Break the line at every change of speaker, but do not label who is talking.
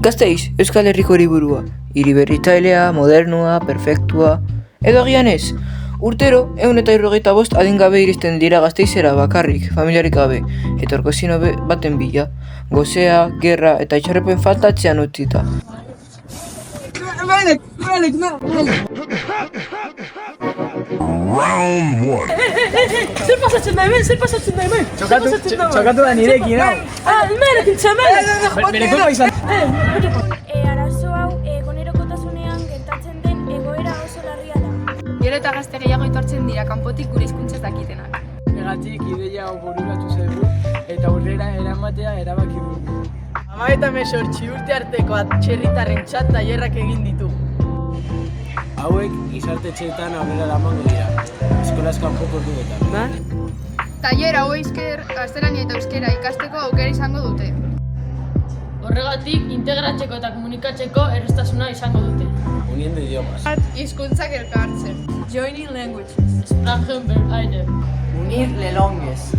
Gasteiz, Euskal Herriko hiriburua. Hiri berritzailea, modernua, perfektua... Edo agian ez. Urtero, 175 adingabe iristen dira Gasteizera bakarrik, familiarik gabe, etorkizun hobe baten bila. Gozea, gerra eta itxarrepen faltatzean utzita.
Round one.
Zer pasatzen da hemen?
Txokatu da nirekin, hau?
Merekin txamen!
Bere kulpa izan.
Arazo hau egunerokotasunean gertatzen den egoera oso larria da.
Gero eta gazte gehiago etortzen dira kanpotik gure hizkuntzaz dakitenak.
Negatik ideia hau bururatu zaigu eta aurrera eramatea erabaki dugu. 18 urte arteko atzerritarren txat tailerrak egin ditugu.
Hauek gizartetxeetan aurrera eramango dira, eskolaz kanpoko orduetan.
Tailer hau gaztelania eta euskera ikasteko aukera izango dute.
Horregatik, integratzeko eta komunikatzeko erraztasuna izango dute.
Uniendo idiomas.
Hizkuntzak elkartzen.
Joining languages. Sprachen bereiden.
Unir lelonges.